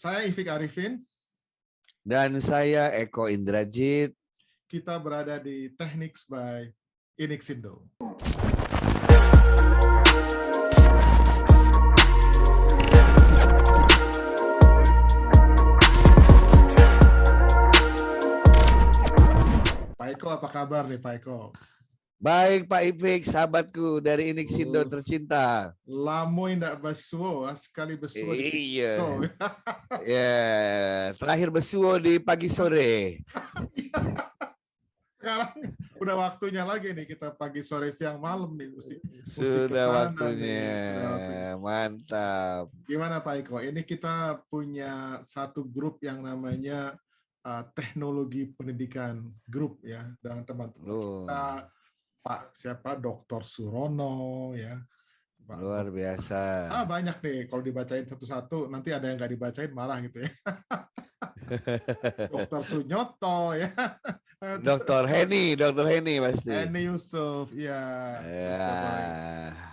Saya Ifik Arifin. Dan saya Eko Indrajit. Kita berada di Techniques by Inixindo. Pak Eko, apa kabar nih Pak Eko? Baik Pak Ifik, sahabatku dari Inixindo tercinta. Lamo ndak besuo, sekali besuo di situ. Iya. Ya, terakhir besuo di pagi sore. Sekarang udah waktunya lagi nih kita pagi sore siang malam nih Sudah waktunya. Mantap. Gimana Pak Eko? Ini kita punya satu grup yang namanya teknologi pendidikan grup ya dengan teman-teman kita. Pak siapa Dr. Surono ya. Pak, luar biasa. Banyak nih kalau dibacain satu-satu nanti ada yang nggak dibacain marah gitu ya. Dr. Sunyoto ya. Dr. Heni pasti. Heni Yusuf, ya.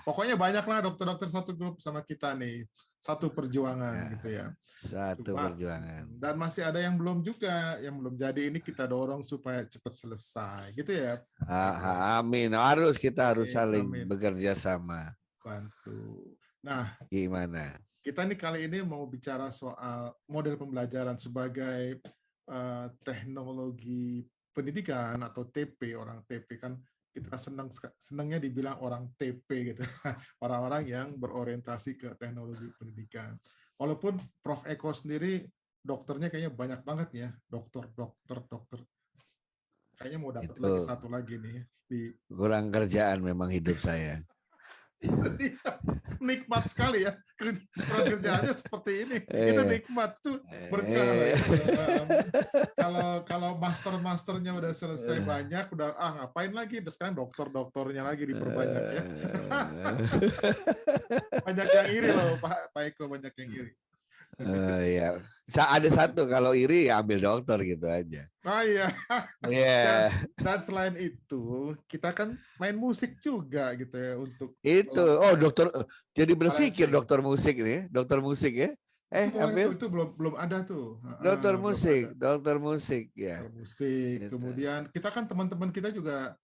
Pokoknya banyak lah dokter-dokter satu grup sama kita nih. Satu perjuangan gitu ya. Satu perjuangan. Dan masih ada yang belum juga, yang belum jadi ini kita dorong supaya cepat selesai gitu ya. Amin. Kita harus saling bekerja sama. Bantu. Nah, gimana? Kita nih kali ini mau bicara soal model pembelajaran sebagai teknologi pendidikan atau TP. Orang TP kan kita senangnya dibilang orang TP gitu. Orang-orang yang berorientasi ke teknologi pendidikan. Walaupun Prof. Eko sendiri dokternya kayaknya banyak banget ya. Dokter. Kayaknya mau dapat lagi satu lagi nih. Kurang kerjaan memang hidup saya. Nikmat sekali ya kerjaannya seperti ini. Itu nikmat tuh berkah. Kalau masternya udah selesai banyak, udah ngapain lagi? Udah sekarang dokternya lagi diperbanyak ya. Banyak yang iri loh Pak Eko, banyak yang iri. Ya, ada satu kalau iri ya ambil dokter gitu aja. Oh iya. Yeah. Dan selain itu kita kan main musik juga gitu ya untuk itu. Dokter jadi berpikir dokter musik nih, dokter musik ya. Itu belum ada tuh. Dokter musik ya. Dokter musik. Gitu. Kemudian kita kan teman-teman kita juga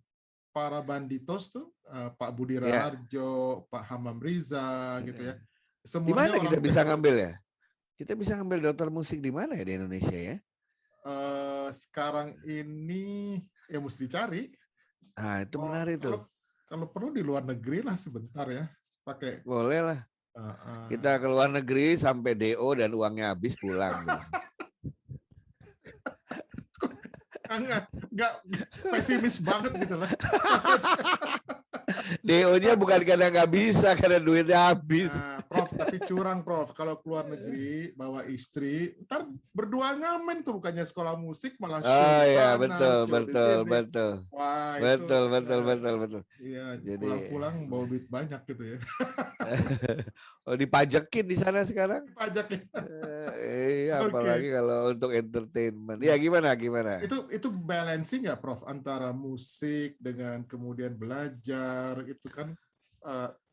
para banditos tuh, Pak Budi Raharjo, Pak Hamam Riza gitu ya. Di mana kita bisa ngambil ya? Kita bisa ngambil dokter musik di mana ya di Indonesia ya? Sekarang ini ya mesti dicari. Itu menarik tuh. Kalau perlu di luar negeri lah sebentar ya. Pakai. Boleh lah. Kita ke luar negeri sampai DO dan uangnya habis pulang. Enggak pesimis banget gitu lah. DO-nya bukan karena nggak bisa, karena duitnya habis. Prof, tapi curang Prof. Kalau keluar negeri bawa istri, ntar berdua ngamen tuh, bukannya sekolah musik malah betul. Wah, betul. Iya, jadi pulang bawa duit banyak gitu ya. Dipajakin di sana sekarang. Dipajakin. Apalagi kalau untuk entertainment. Ya gimana? Itu balancing nggak Prof antara musik dengan kemudian belajar itu kan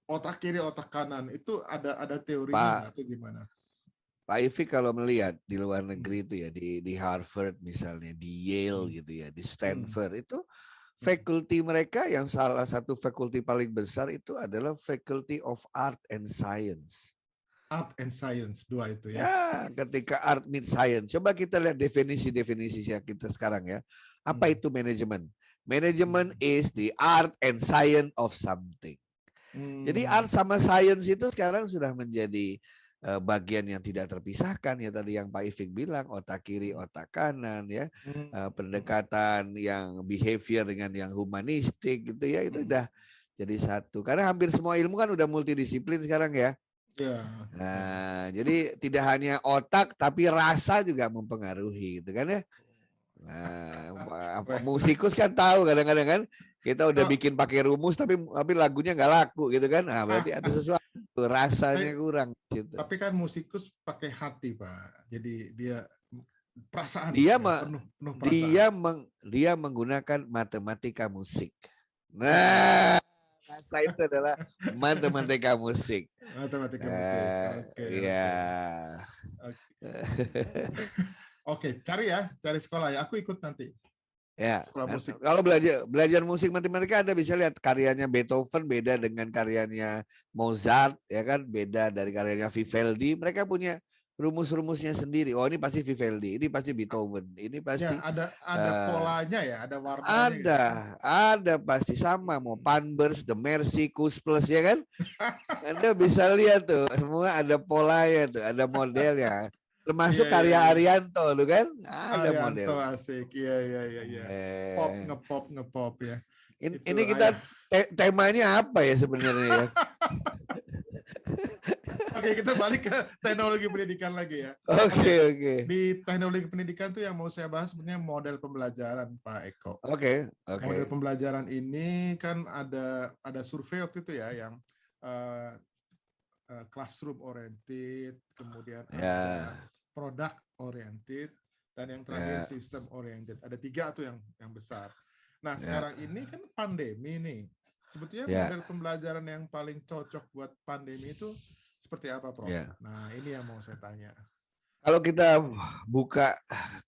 otak kiri otak kanan itu ada teorinya atau gimana? Pak Ifik kalau melihat di luar negeri itu ya di Harvard misalnya, di Yale gitu ya, di Stanford itu faculty mereka yang salah satu faculty paling besar itu adalah Faculty of Art and Science. Art and Science, dua itu ya. Ya, ketika art meet science. Coba kita lihat definisi kita sekarang ya. Apa itu manajemen? Manajemen is the art and science of something. Jadi art sama science itu sekarang sudah menjadi bagian yang tidak terpisahkan ya, tadi yang Pak Ifik bilang otak kiri otak kanan ya, pendekatan yang behavior dengan yang humanistik gitu ya, itu udah jadi satu karena hampir semua ilmu kan udah multidisiplin sekarang ya. Nah, jadi tidak hanya otak tapi rasa juga mempengaruhi gitu kan ya. Nah, musikus kan tahu kadang-kadang kan kita udah bikin pakai rumus tapi lagunya nggak laku gitu kan. Nah, berarti ada sesuatu rasanya kurang gitu. Tapi kan musikus pakai hati, Pak. Jadi dia perasaan. Penuh perasaan. Dia menggunakan matematika musik. Nah, Bahasa itu adalah matematika musik. Matematika musik. Oke, Iya. Oke, cari sekolah ya. Aku ikut nanti. Ya, Sekolah musik. kalau belajar musik matematika Anda bisa lihat karyanya Beethoven beda dengan karyanya Mozart, ya kan, beda dari karyanya Vivaldi. Mereka punya rumus-rumusnya sendiri. Oh, ini pasti Vivaldi, ini pasti Beethoven, ini pasti. Ya, ada polanya ya, ada warnanya. Ada pasti sama. Mau Panbers, The Mercy, Kus Plus, ya kan? Anda bisa lihat tuh, semua ada polanya tuh, ada modelnya. Termasuk karya Arianto tuh kan, ada model. Arianto asik, iya. Pop, ngepop ya. Ini kita temanya apa ya sebenarnya ya? Oke, kita balik ke teknologi pendidikan lagi ya. Oke. Di teknologi pendidikan tuh yang mau saya bahas sebenarnya model pembelajaran, Pak Eko. Oke. Model pembelajaran ini kan ada survei waktu itu ya yang classroom oriented, kemudian ada product oriented, dan yang terakhir system oriented. Ada 3 tuh yang besar. Nah, sekarang ini kan pandemi nih. Sebetulnya model pembelajaran yang paling cocok buat pandemi itu seperti apa, Prof? Nah, ini yang mau saya tanya. Kalau kita buka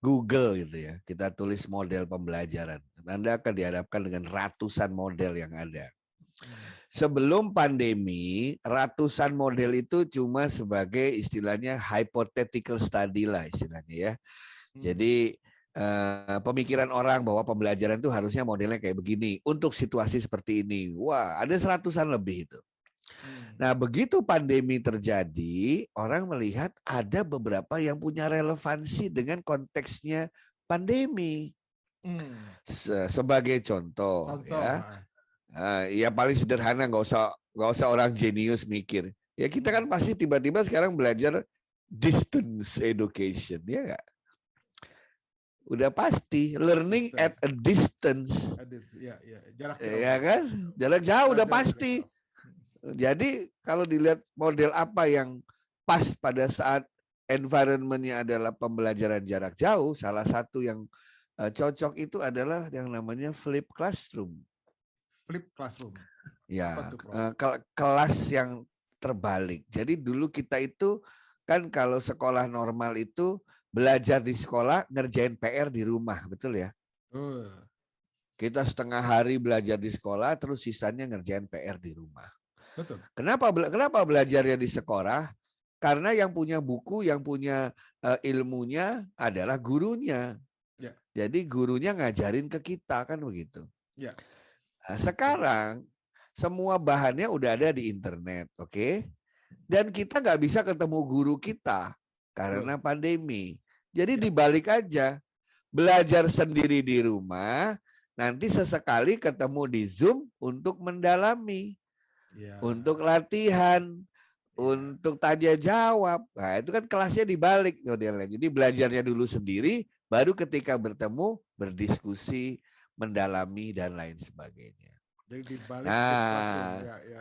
Google gitu ya, kita tulis model pembelajaran, Anda akan dihadapkan dengan ratusan model yang ada. Sebelum pandemi, ratusan model itu cuma sebagai istilahnya hypothetical study lah istilahnya ya. Jadi pemikiran orang bahwa pembelajaran itu harusnya modelnya kayak begini untuk situasi seperti ini. Wah, ada seratusan lebih itu. Nah, begitu pandemi terjadi, orang melihat ada beberapa yang punya relevansi dengan konteksnya pandemi. Sebagai contoh. Ya. Ya paling sederhana, nggak usah orang jenius mikir. Ya kita kan pasti tiba-tiba sekarang belajar distance education, ya nggak? Udah pasti learning at a distance. Jarak jauh. Ya kan? Jarak jauh udah pasti. Jadi kalau dilihat model apa yang pas pada saat environment-nya adalah pembelajaran jarak jauh, salah satu yang cocok itu adalah yang namanya flipped classroom. Flip classroom. Ya, kelas yang terbalik. Jadi dulu kita itu kan kalau sekolah normal itu belajar di sekolah, ngerjain PR di rumah, betul ya? Kita setengah hari belajar di sekolah, terus sisanya ngerjain PR di rumah. Betul. Kenapa belajarnya di sekolah? Karena yang punya buku, yang punya ilmunya adalah gurunya. Ya. Jadi gurunya ngajarin ke kita, kan begitu. Ya. Nah, sekarang semua bahannya udah ada di internet, oke? Dan kita nggak bisa ketemu guru kita karena pandemi. Jadi dibalik aja, belajar sendiri di rumah, nanti sesekali ketemu di Zoom untuk mendalami, untuk latihan, untuk tanya jawab. Nah, itu kan kelasnya dibalik modelnya. Jadi belajarnya dulu sendiri, baru ketika bertemu berdiskusi, mendalami dan lain sebagainya. Jadi dibalik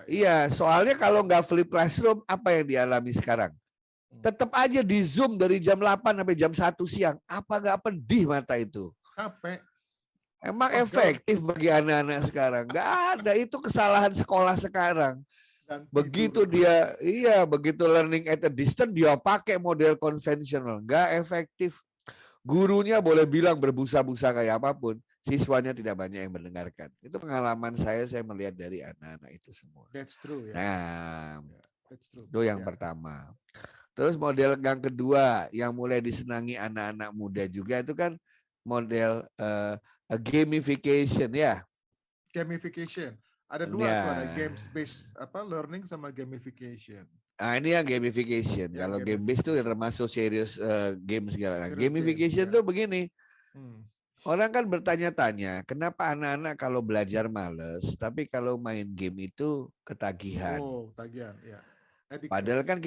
iya, soalnya kalau nggak flip classroom, apa yang dialami sekarang? Tetap aja di Zoom dari jam 8 sampai jam 1 siang. Apa nggak pedih mata itu? Capek. Emang efektif bagi anak-anak sekarang? Nggak ada, itu kesalahan sekolah sekarang. Begitu begitu learning at a distance, dia pakai model konvensional. Nggak efektif. Gurunya boleh bilang berbusa-busa kayak apapun, siswanya tidak banyak yang mendengarkan. Itu pengalaman saya melihat dari anak-anak itu semua. That's true ya. Nah, that's true. Itu yang pertama. Terus model yang kedua yang mulai disenangi anak-anak muda juga itu kan model gamification ya. Gamification. Ada 2 tuh, ada games based learning sama gamification. Nah, ini yang gamification. Kalau game based itu termasuk serious game segala. Gamification tuh begini. Orang kan bertanya-tanya, kenapa anak-anak kalau belajar males, tapi kalau main game itu ketagihan. Oh, tagihan, ya. Padahal kan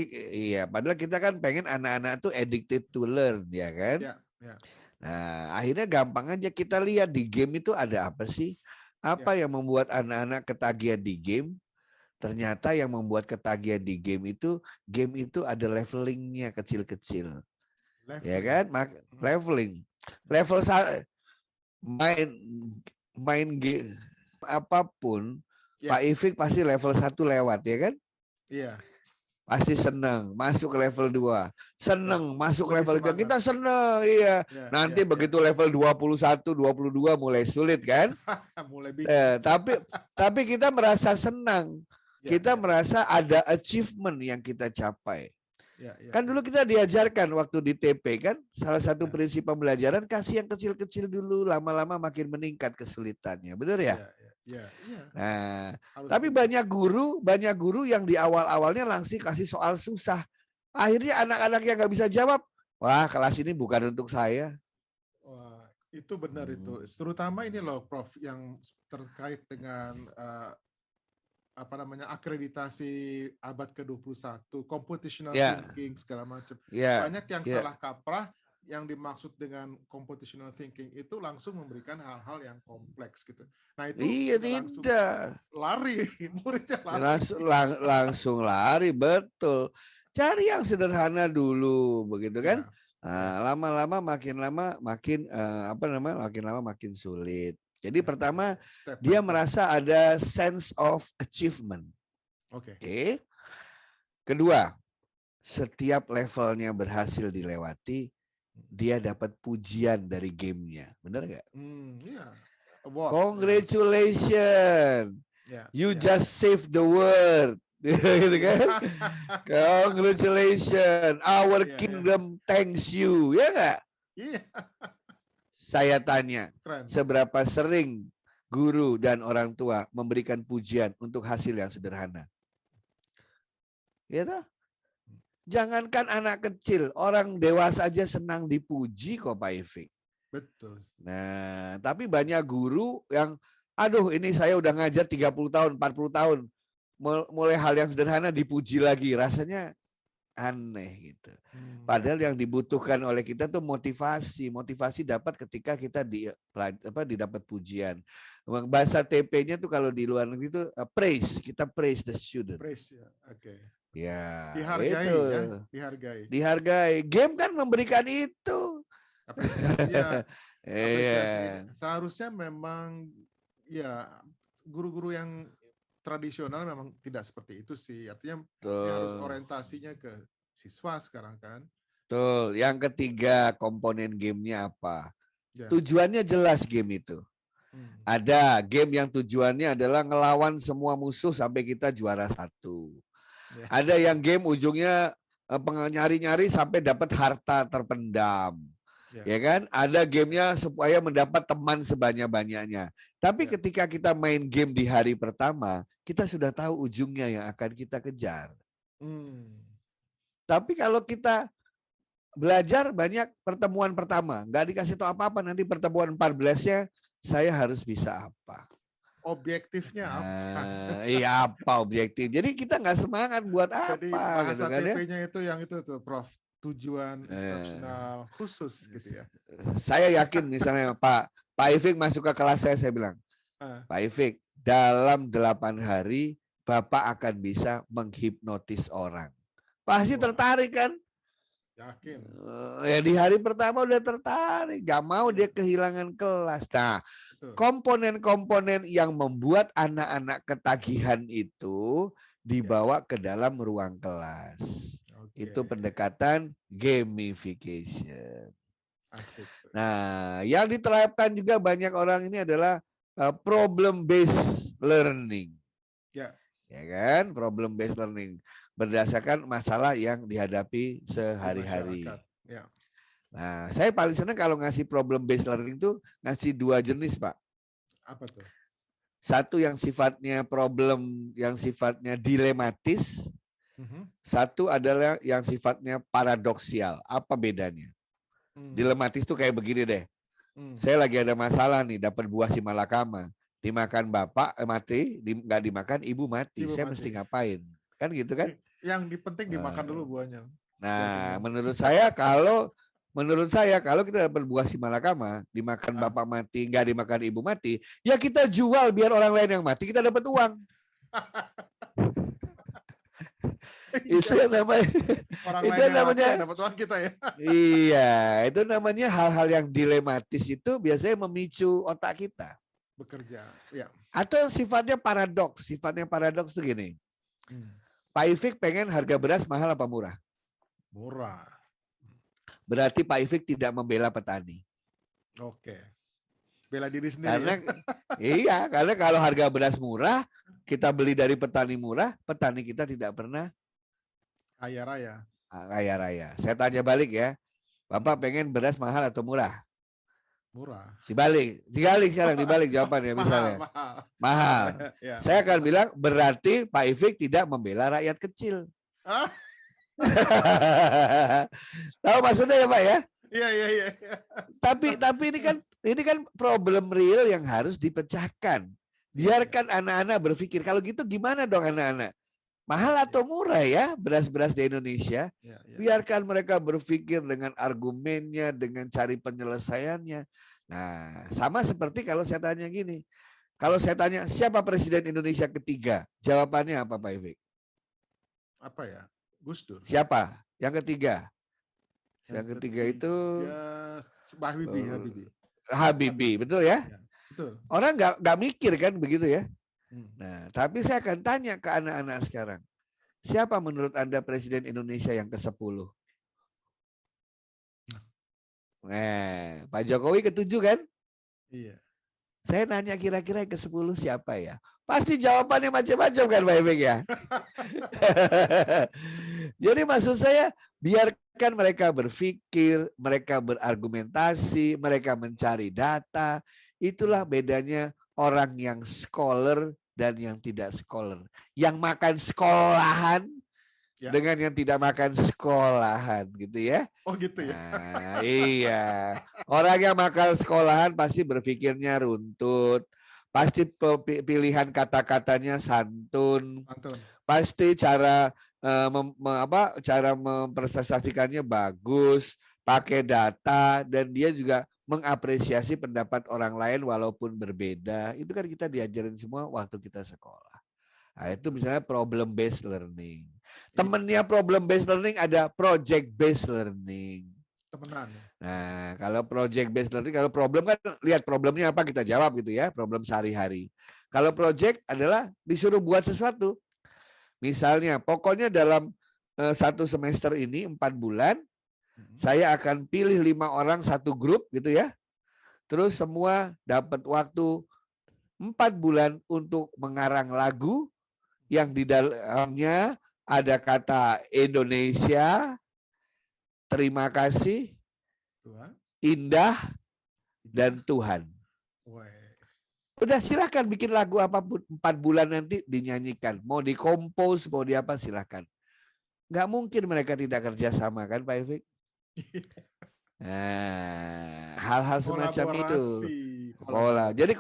padahal kita kan pengen anak-anak tuh addicted to learn, ya kan? Ya. Nah, akhirnya gampang aja kita lihat di game itu ada apa sih? Apa yang membuat anak-anak ketagihan di game? Ternyata yang membuat ketagihan di game itu ada levelingnya kecil-kecil. Ya kan? Leveling. Level main game apapun Ya. Pak Ifik pasti level 1 lewat ya kan? Iya. Pasti senang masuk ke level 2. Senang masuk ke Lebih level 3. semangat. Kita senang, iya. Ya, Nanti ya, begitu level 21, 22 mulai sulit kan? mulai bingung. Tapi kita merasa senang. Ya, Kita ya. merasa ada achievement yang kita capai. Ya, ya, Kan dulu kita diajarkan waktu di TP kan, salah satu Ya. prinsip pembelajaran kasih yang kecil-kecil dulu, lama-lama makin meningkat kesulitannya. Benar ya? Ya, ya. Nah, Harus tapi gitu. banyak guru yang di awal-awalnya langsung kasih soal susah. Akhirnya anak-anak yang nggak bisa jawab, wah kelas ini bukan untuk saya. Wah, itu benar itu. Terutama ini loh, Prof, yang terkait dengan akreditasi abad ke-21, computational thinking segala macam. Banyak yang salah kaprah. Yang dimaksud dengan computational thinking itu langsung memberikan hal-hal yang kompleks gitu. Nah itu langsung lari, muridnya lari. Langsung lari, betul. Cari yang sederhana dulu, begitu kan? Lama-lama makin makin sulit. Jadi pertama dia merasa ada sense of achievement. Oke. Kedua, setiap levelnya berhasil dilewati, dia dapat pujian dari gamenya, benar nggak? Congratulations, you just saved the world, gitu kan? Congratulations, our kingdom thanks you, ya nggak? Saya tanya, seberapa sering guru dan orang tua memberikan pujian untuk hasil yang sederhana? Ya toh? Jangankan anak kecil, orang dewasa aja senang dipuji kok Pak Ifik. Betul. Nah, tapi banyak guru yang, aduh ini saya udah ngajar 30 tahun, 40 tahun, mulai hal yang sederhana dipuji lagi, rasanya aneh gitu. Padahal yang dibutuhkan oleh kita tuh motivasi dapat ketika kita didapat pujian. Bahasa TP-nya tuh kalau di luar negeri itu praise, kita praise the student. Praise, ya. Oke. Ya, dihargai itu. Dihargai. Game kan memberikan itu. Apresiasi ya. Apresiasi. Seharusnya memang ya guru-guru yang tradisional memang tidak seperti itu sih. Artinya harus orientasinya ke siswa sekarang kan. Betul. Yang ketiga, komponen gamenya apa? Tujuannya jelas game itu. Ada game yang tujuannya adalah ngelawan semua musuh sampai kita juara 1. Ada yang game ujungnya nyari-nyari sampai dapat harta terpendam. Ya kan? Ada gamenya supaya mendapat teman sebanyak-banyaknya. Tapi ketika kita main game di hari pertama, kita sudah tahu ujungnya yang akan kita kejar. Tapi kalau kita belajar banyak pertemuan pertama, nggak dikasih tahu apa-apa, nanti pertemuan 14-nya saya harus bisa apa? Objektifnya apa? Iya, apa objektif. Jadi kita nggak semangat buat apa. Jadi bahasa gitu kan, TP-nya itu yang itu tuh, Prof. Tujuan instruksional khusus gitu ya. Saya yakin misalnya Pak Ifik masuk ke kelas saya bilang, Pak Ifik, dalam 8 hari Bapak akan bisa menghipnotis orang. Pasti tertarik kan? Yakin. Ya di hari pertama udah tertarik, gak mau dia kehilangan kelas. Nah, komponen-komponen yang membuat anak-anak ketagihan itu dibawa ke dalam ruang kelas. Itu pendekatan gamification. Asik. Nah, yang diterapkan juga banyak orang ini adalah problem based learning. Ya kan? Problem based learning berdasarkan masalah yang dihadapi sehari-hari. Ya. Nah, saya paling senang kalau ngasih problem based learning itu ngasih 2 jenis, Pak. Apa tuh? Satu yang sifatnya problem, yang sifatnya dilematis. Satu adalah yang sifatnya paradoksial. Apa bedanya? Dilematis tuh kayak begini deh. Saya lagi ada masalah nih, dapat buah si malakama. Dimakan bapak mati, nggak dimakan ibu mati. Saya mesti ngapain? Kan gitu kan? Yang penting dimakan dulu buahnya. Nah, menurut saya kalau kita dapat buah si malakama, dimakan bapak mati, nggak dimakan ibu mati, ya kita jual biar orang lain yang mati, kita dapat uang. Itu yang namanya orang itu lain namanya dapat uang kita ya. Iya, itu namanya hal-hal yang dilematis itu biasanya memicu otak kita. bekerja. Ya. Atau sifatnya paradoks. Sifatnya paradoks itu gini. Pak Ifik pengen harga beras mahal apa murah? Murah. Berarti Pak Ifik tidak membela petani. Oke. Bela diri sendiri. Karena ya? iya, karena kalau harga beras murah, kita beli dari petani murah, petani kita tidak pernah Kaya raya. kaya raya. Saya tanya balik ya. Bapak pengen beras mahal atau murah? Murah. Dibalik sekarang dibalik jawabannya misalnya. Mahal. Ya. Saya akan bilang berarti Pak Ifik tidak membela rakyat kecil. Tahu maksudnya ya Pak ya? Iya. Tapi ini kan problem real yang harus dipecahkan. Biarkan anak-anak berpikir. Kalau gitu gimana dong anak-anak? Mahal atau murah ya beras-beras di Indonesia? Ya. Biarkan mereka berpikir dengan argumennya, dengan cari penyelesaiannya. Nah, sama seperti kalau saya tanya gini. Kalau saya tanya siapa presiden Indonesia ketiga? Jawabannya apa Pak Ifik? Apa ya? Gus Dur. Siapa? Yang ketiga? Yang ketiga itu Habibie, betul ya? Betul. Orang nggak mikir kan begitu ya? Nah, tapi saya akan tanya ke anak-anak sekarang. Siapa menurut Anda presiden Indonesia yang ke-10? Nah, Pak Jokowi ke-7 kan? Iya. Saya nanya kira-kira yang ke-10 siapa ya? Pasti jawabannya macam-macam kan Pak Ifik ya? Jadi maksud saya biarkan mereka berpikir, mereka berargumentasi, mereka mencari data. Itulah bedanya orang yang scholar dan yang tidak scholar. Yang makan sekolahan dengan yang tidak makan sekolahan gitu ya. Oh gitu ya. Nah, iya. Orang yang makan sekolahan pasti berpikirnya runtut. Pasti pilihan kata-katanya santun. Pasti cara cara mempresentasikannya bagus, pakai data, dan dia juga mengapresiasi pendapat orang lain walaupun berbeda. Itu kan kita diajarin semua waktu kita sekolah. Nah, itu misalnya problem based learning. Temennya problem based learning ada project based learning. Temenan. Nah, kalau project based learning, kalau problem kan lihat problemnya apa kita jawab gitu ya, problem sehari-hari. Kalau project adalah disuruh buat sesuatu. Misalnya, pokoknya dalam 1 semester ini 4 bulan, saya akan pilih 5 orang satu grup gitu ya. Terus semua dapat waktu 4 bulan untuk mengarang lagu yang di dalamnya ada kata Indonesia, terima kasih, Tuhan, indah, dan Tuhan. Udah silahkan bikin lagu apapun 4 bulan nanti dinyanyikan. Mau dikompos, mau di apa silahkan. Nggak mungkin mereka tidak kerja sama kan Pak Ifik? Nah, hal-hal semacam itu. Jadi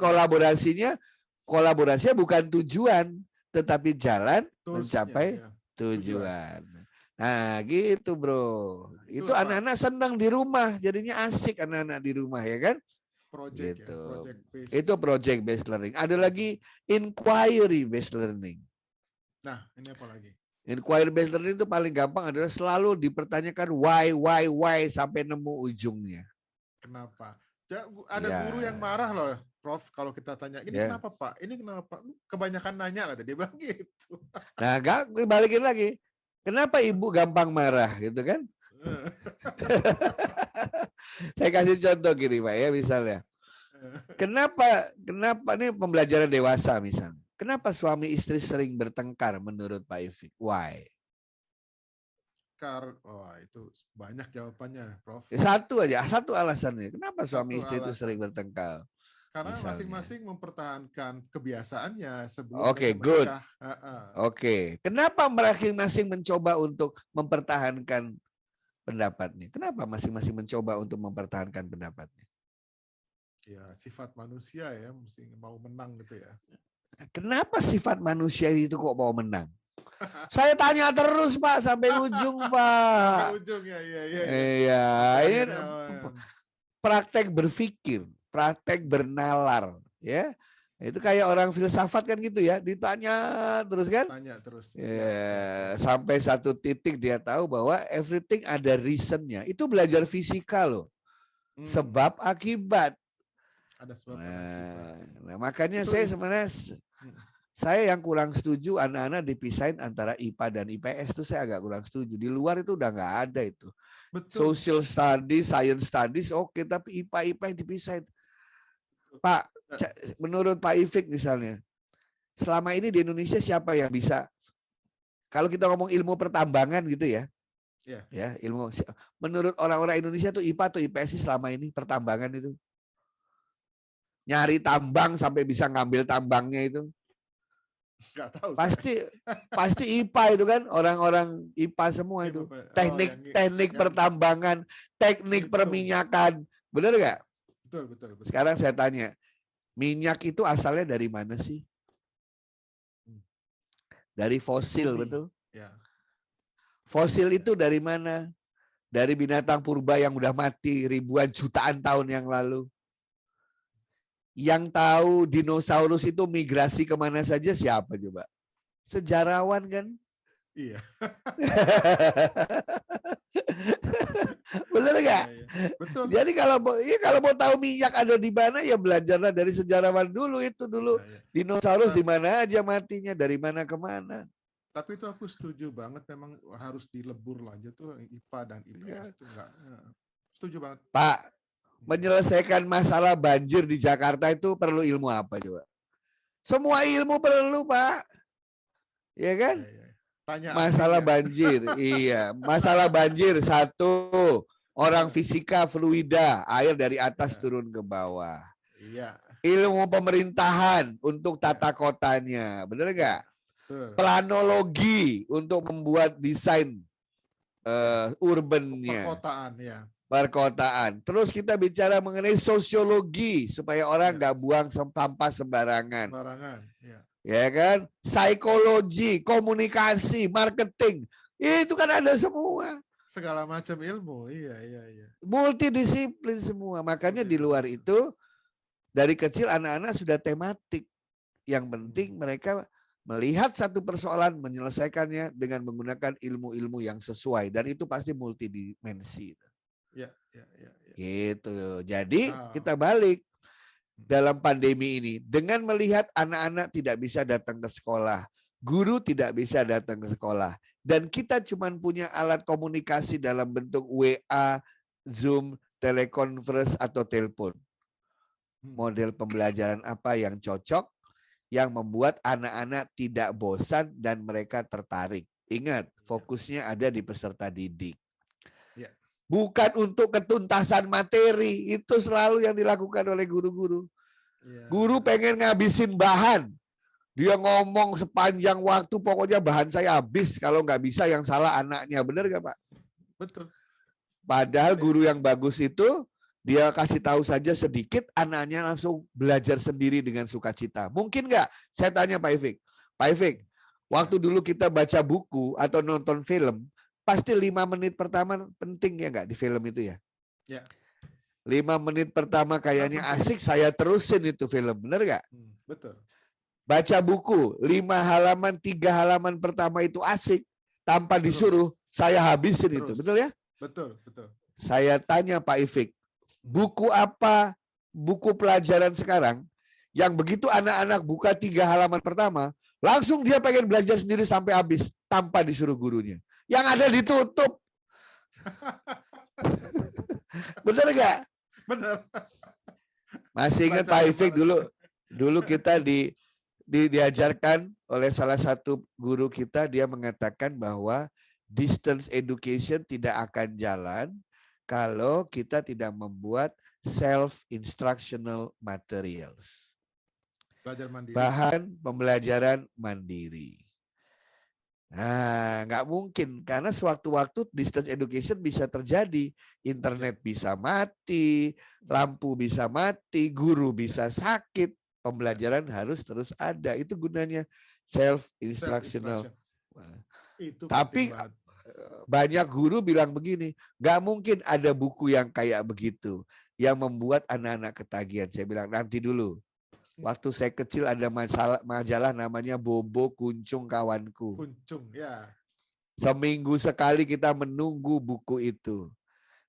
kolaborasinya bukan tujuan, tetapi jalan mencapai tujuan. Nah, gitu bro. Itu anak-anak senang di rumah, jadinya asik anak-anak di rumah ya kan? Project gitu. Ya, project based. Itu project based learning. Ada lagi inquiry based learning. Nah, ini apa lagi? Inquiry based learning itu paling gampang adalah selalu dipertanyakan why sampai nemu ujungnya. Kenapa? Ada guru yang marah loh, Prof, kalau kita tanya, ini kenapa Pak? Ini kenapa? Kebanyakan nanya kata dia bilang gitu. Nah, balikin lagi. Kenapa ibu gampang marah gitu kan? Saya kasih contoh gini Pak ya misalnya. Kenapa ini pembelajaran dewasa misalnya. Kenapa suami istri sering bertengkar menurut Pak Ifik? Why? Itu banyak jawabannya, Prof. Satu alasannya. Kenapa suami istri itu sering bertengkar? Karena masing-masing mempertahankan kebiasaannya sebelum good. Oke. Kenapa masing-masing mencoba untuk mempertahankan pendapatnya? Kenapa masing-masing mencoba untuk mempertahankan pendapatnya? Ya, sifat manusia ya, mesti mau menang gitu ya. Kenapa sifat manusia itu kok mau menang? Saya tanya terus Pak sampai ujung Pak. Sampai ujung ya, iya. Ini praktek berpikir, praktek bernalar, ya. Itu kayak orang filsafat kan gitu ya, ditanya terus kan? Tanya terus. Ya, sampai satu titik dia tahu bahwa everything ada reasonnya. Itu belajar fisika loh. Sebab akibat. Ada sebab akibat. Nah, makanya Itu saya sebenarnya saya yang kurang setuju anak-anak dipisahin antara IPA dan IPS itu saya agak kurang setuju. Di luar itu udah nggak ada itu. betul. Social studies, science studies oke, tapi IPA yang dipisahin. Pak, menurut Pak Ifik misalnya, selama ini di Indonesia siapa yang bisa? Kalau kita ngomong ilmu pertambangan gitu ya, ya ilmu. Menurut orang-orang Indonesia tuh IPA atau IPS sih selama ini pertambangan itu, nyari tambang sampai bisa ngambil tambangnya itu. Nggak tahu. Pasti IPA itu kan, orang-orang IPA semua itu. Teknik pertambangan, teknik perminyakan, benar nggak? Betul. Sekarang saya tanya, minyak itu asalnya dari mana sih? Dari fosil, betul? Ya. Fosil itu dari mana? Dari binatang purba yang udah mati ribuan jutaan tahun yang lalu. Yang tahu dinosaurus itu migrasi kemana saja siapa coba? Sejarawan kan? Iya. Bener nggak? Ya. Betul. Jadi kalau mau tahu minyak ada di mana ya belajarlah dari sejarawan dulu itu dulu. Ya. Dinosaurus di mana aja matinya, dari mana ke mana. Tapi itu aku setuju banget, memang harus dilebur aja tuh IPA dan IPS itu enggak. Setuju banget. Pak, menyelesaikan masalah banjir di Jakarta itu perlu ilmu apa coba? Semua ilmu perlu, Pak. Ya kan? Ya. Tanya masalah banjir, iya. Masalah banjir satu, orang fisika fluida, air dari atas turun ke bawah. Iya. Ilmu pemerintahan untuk tata kotanya, benar nggak? Planologi untuk membuat desain urbannya. Perkotaan, ya. Perkotaan. Terus kita bicara mengenai sosiologi supaya orang nggak buang sampah sembarangan. Ya. Ya kan? Psikologi, komunikasi, marketing. Itu kan ada semua. Segala macam ilmu. Iya. Multidisiplin semua. Makanya di luar itu dari kecil anak-anak sudah tematik. Yang penting mereka melihat satu persoalan, menyelesaikannya dengan menggunakan ilmu-ilmu yang sesuai. Dan itu pasti multidimensi. Ya. Gitu. Jadi kita balik. Dalam pandemi ini, dengan melihat anak-anak tidak bisa datang ke sekolah, guru tidak bisa datang ke sekolah, dan kita cuma punya alat komunikasi dalam bentuk WA, Zoom, telekonferensi, atau telepon. Model pembelajaran apa yang cocok, yang membuat anak-anak tidak bosan dan mereka tertarik. Ingat, fokusnya ada di peserta didik. Bukan untuk ketuntasan materi, itu selalu yang dilakukan oleh guru-guru. Guru pengen ngabisin bahan, dia ngomong sepanjang waktu, pokoknya bahan saya habis, kalau nggak bisa yang salah anaknya, benar nggak Pak? Betul. Padahal guru yang bagus itu, dia kasih tahu saja sedikit, anaknya langsung belajar sendiri dengan sukacita. Mungkin nggak? Saya tanya Pak Ifik, waktu dulu kita baca buku atau nonton film, pasti 5 menit pertama penting ya nggak di film itu ya? Ya. 5 menit pertama kayaknya asik, saya terusin itu film, bener nggak? Betul. Baca buku 5 halaman, 3 halaman pertama itu asik, tanpa disuruh saya habisin itu, betul ya? Betul. Saya tanya Pak Ifik, buku apa, buku pelajaran sekarang yang begitu anak-anak buka 3 halaman pertama, langsung dia pengen belajar sendiri sampai habis tanpa disuruh gurunya. Yang ada ditutup. Bener nggak? Bener. Masih ingat Pak Ifik dulu kita diajarkan oleh salah satu guru kita, dia mengatakan bahwa distance education tidak akan jalan kalau kita tidak membuat self-instructional materials. Belajar mandiri. Bahan pembelajaran mandiri. Nah, nggak mungkin karena sewaktu-waktu distance education bisa terjadi, internet bisa mati, lampu bisa mati, guru bisa sakit, pembelajaran harus terus ada. Itu gunanya self-instructional. Tapi banyak guru bilang begini, nggak mungkin ada buku yang kayak begitu yang membuat anak-anak ketagihan. Saya bilang nanti dulu. Waktu saya kecil ada majalah namanya Bobo Kuncung Kawanku. Kuncung, ya. Seminggu sekali kita menunggu buku itu.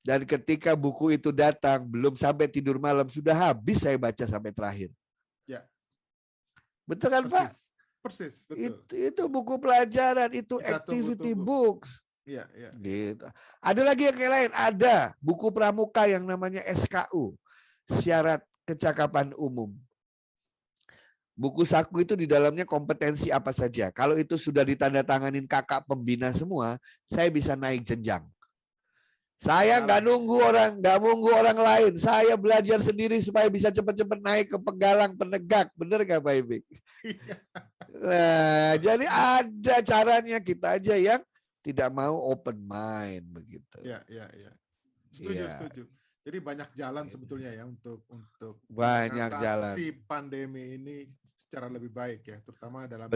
Dan ketika buku itu datang, belum sampai tidur malam, sudah habis saya baca sampai terakhir. Ya. Betul kan, Pak? Persis, betul. Itu buku pelajaran, itu Kita activity tunggu. books. Iya, iya. Gitu. Ada lagi yang kayak lain, ada buku pramuka yang namanya SKU, syarat kecakapan umum. Buku saku itu di dalamnya kompetensi apa saja. Kalau itu sudah ditandatanganin kakak pembina semua, saya bisa naik jenjang. Saya nggak nunggu orang lain. Saya belajar sendiri supaya bisa cepat-cepat naik ke penggalang penegak. Bener nggak Pak Ibik? Nah, jadi ada caranya, kita aja yang tidak mau open mind begitu. Iya. Setuju. Jadi banyak jalan sebetulnya ya untuk banyak jalan pandemi ini secara lebih baik ya, terutama dalam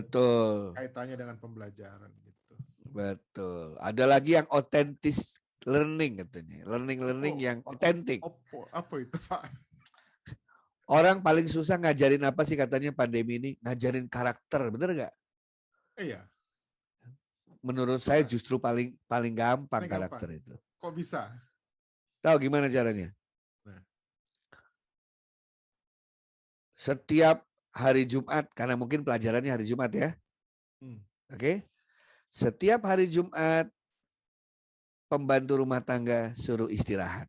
kaitannya dengan pembelajaran gitu. Betul. Ada lagi yang authentic learning katanya. Learning yang otentik. Apa itu, Pak? Orang paling susah ngajarin apa sih katanya pandemi ini? Ngajarin karakter, bener nggak? Iya. Menurut saya justru paling gampang karakter itu. Kok bisa? Tahu gimana caranya? Nah. Setiap hari Jumat, karena mungkin pelajarannya hari Jumat ya. Oke. Setiap hari Jumat, pembantu rumah tangga suruh istirahat.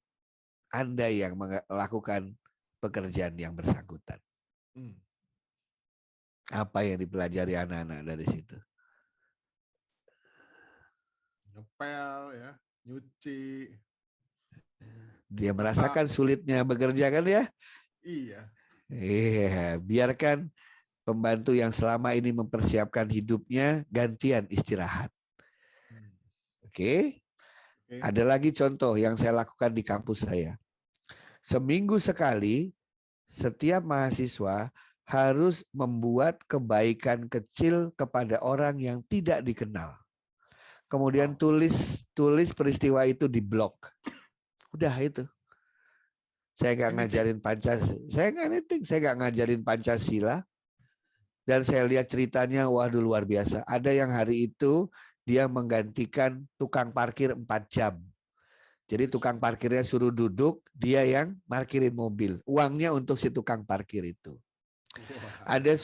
Anda yang melakukan pekerjaan yang bersangkutan. Apa yang dipelajari anak-anak dari situ? Ngepel ya, nyuci. Dia merasakan sulitnya bekerja kan ya? Iya. Iya, biarkan pembantu yang selama ini mempersiapkan hidupnya gantian istirahat. Oke. Ada lagi contoh yang saya lakukan di kampus saya. Seminggu sekali, setiap mahasiswa harus membuat kebaikan kecil kepada orang yang tidak dikenal. Kemudian tulis peristiwa itu di blog. Udah itu. Saya nggak ngajarin Pancasila, dan saya lihat ceritanya, waduh luar biasa. Ada yang hari itu dia menggantikan tukang parkir 4 jam. Jadi tukang parkirnya suruh duduk, dia yang parkirin mobil. Uangnya untuk si tukang parkir itu. Ada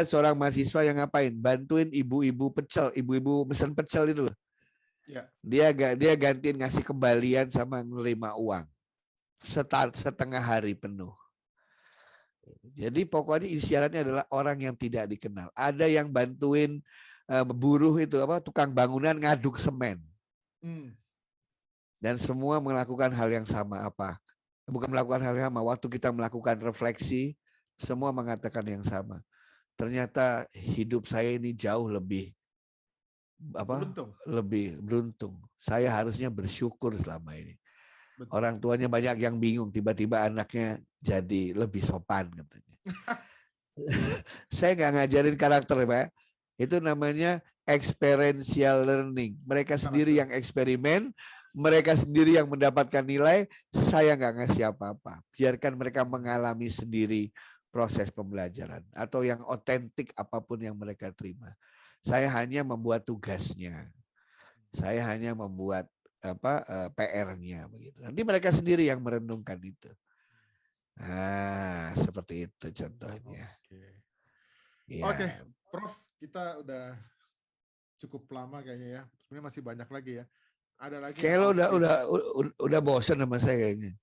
seorang mahasiswa yang ngapain? Bantuin ibu-ibu pecel, ibu-ibu mesen pecel itu loh. Dia gantiin ngasih kembalian sama nerima uang. Setengah hari penuh. Jadi pokoknya isyaratnya adalah orang yang tidak dikenal. Ada yang bantuin buruh itu tukang bangunan ngaduk semen. Dan semua melakukan hal yang sama bukan melakukan hal yang sama. Waktu kita melakukan refleksi, semua mengatakan yang sama. Ternyata hidup saya ini jauh lebih beruntung. Saya harusnya bersyukur selama ini. Betul. Orang tuanya banyak yang bingung, tiba-tiba anaknya jadi lebih sopan katanya. Saya nggak ngajarin karakter, Pak. Itu namanya experiential learning. Mereka sendiri yang eksperimen, mereka sendiri yang mendapatkan nilai, saya nggak ngasih apa-apa. Biarkan mereka mengalami sendiri proses pembelajaran atau yang otentik apapun yang mereka terima. Saya hanya membuat tugasnya. Saya hanya membuat PR-nya begitu. Nanti mereka sendiri yang merenungkan itu. Nah, seperti itu contohnya. Oke, Prof, kita udah cukup lama kayaknya ya. Sebenarnya masih banyak lagi ya. Ada lagi. Kayak udah bosan sama saya kayaknya.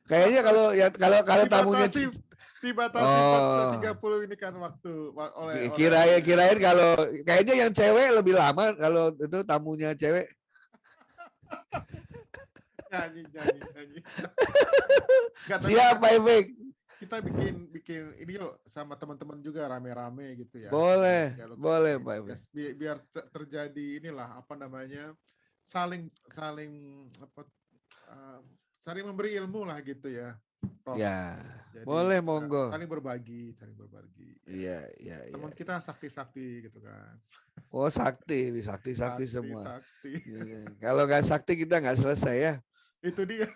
Kayaknya kalau tamunya dibatasi 30 ini kan waktu oleh kirain kalau kayaknya yang cewek lebih lama kalau itu tamunya cewek. nyanyi. Siapa Ifik? Kita bikin ini yuk sama teman-teman juga rame-rame gitu ya. Boleh Pak Ifik. Biar terjadi inilah saling memberi ilmu lah gitu ya. Prof. Ya, jadi, boleh monggo. Saling berbagi. Iya. Teman kita sakti gitu kan. Oh sakti semua. Sakti. Kalau nggak sakti kita nggak selesai ya. Itu dia.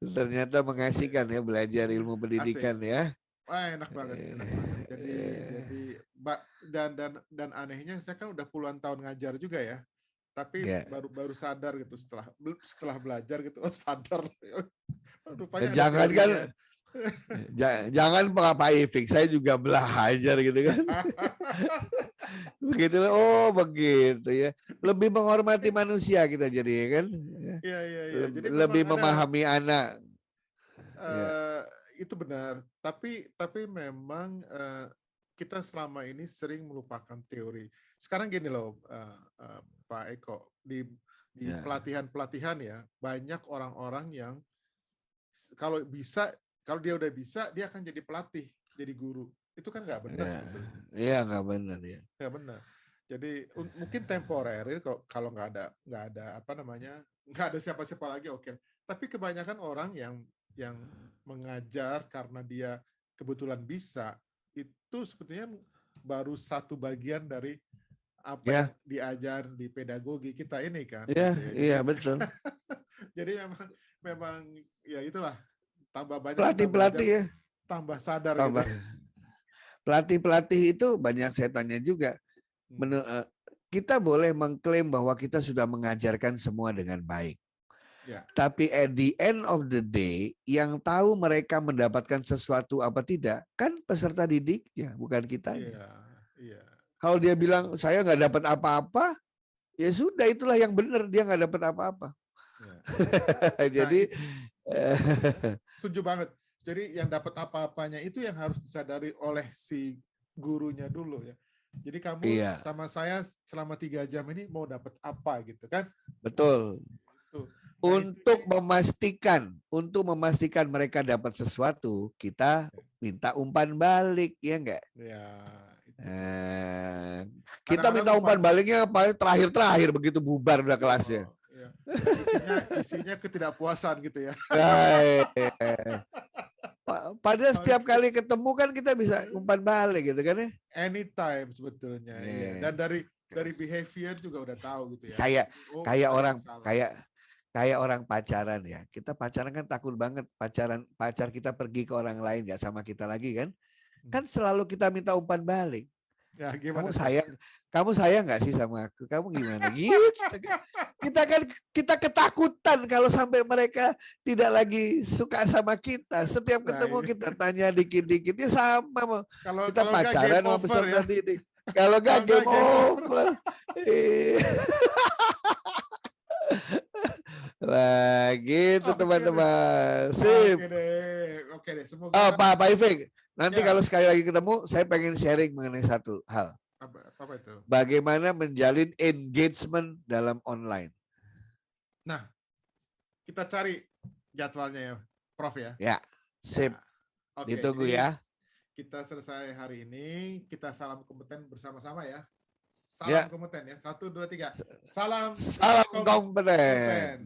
Ternyata mengasihkan ya belajar ilmu pendidikan. Asik. Ya. Wah enak banget. Jadi dan anehnya saya kan udah puluhan tahun ngajar juga ya. Tapi Ya. baru sadar gitu setelah belajar gitu, oh sadar rupanya ada Jangan kan, teorinya. jangan Pak Ifik, saya juga belajar gitu kan. Begitu, oh begitu ya. Lebih menghormati manusia kita jadi kan. Iya. Jadi Lebih memang memahami anak. itu benar. Tapi memang kita selama ini sering melupakan teori. Sekarang gini loh, Pak Eko, di pelatihan-pelatihan ya, banyak orang-orang yang kalau dia udah bisa, dia akan jadi pelatih, jadi guru. Itu kan nggak benar sebetulnya. Iya, nggak benar ya. Nggak benar. Jadi mungkin temporer kalau nggak ada nggak ada siapa-siapa lagi, oke. Tapi kebanyakan orang yang mengajar karena dia kebetulan bisa, itu sebetulnya baru satu bagian dari apa yang diajar di pedagogi kita ini kan. Iya, betul. Jadi memang ya itulah, tambah banyak pelatih ya, tambah sadar gitu. Pelatih itu banyak saya tanya juga. Kita boleh mengklaim bahwa kita sudah mengajarkan semua dengan baik. Ya. Tapi at the end of the day, yang tahu mereka mendapatkan sesuatu apa tidak, kan peserta didiknya, bukan kita. Iya. Kalau dia bilang saya nggak dapat apa-apa, ya sudah, itulah yang benar, dia nggak dapat apa-apa. Ya. Jadi setuju banget. Jadi yang dapat apa-apanya itu yang harus disadari oleh si gurunya dulu ya. Jadi kamu sama saya selama 3 jam ini mau dapat apa gitu kan? Betul. Nah, untuk memastikan mereka dapat sesuatu, kita minta umpan balik, ya enggak? Ya. Kita minta umpan baliknya paling terakhir begitu bubar udah kelasnya. Ya. Isinya ketidakpuasan gitu ya. Padahal setiap kali ketemu kan kita bisa umpan balik gitu kan ya. Anytime sebetulnya. Dan dari behavior juga udah tahu gitu ya. Kayak orang pacaran ya. Kita pacaran kan takut banget pacar kita pergi ke orang lain nggak sama kita lagi kan. Kan selalu kita minta umpan balik. Ya, gimana kamu sayang nggak sih sama aku? Kamu gimana? Gitu. Kita ketakutan kalau sampai mereka tidak lagi suka sama kita. Setiap ketemu kita tanya dikit-dikit, ya sama. Kita pacaran sama peserta didik. Kalau nggak game over. Lah gitu teman-teman. Sip. Oke deh. Semoga Pak Ifik, nanti kalau sekali lagi ketemu, saya pengen sharing mengenai satu hal. Apa itu? Bagaimana menjalin engagement dalam online. Nah, kita cari jadwalnya ya, Prof ya. Ya, sip. Ditunggu ya. Kita selesai hari ini, kita salam kompeten bersama-sama ya. Salam kompeten ya. 1, 2, 3. Salam kompeten.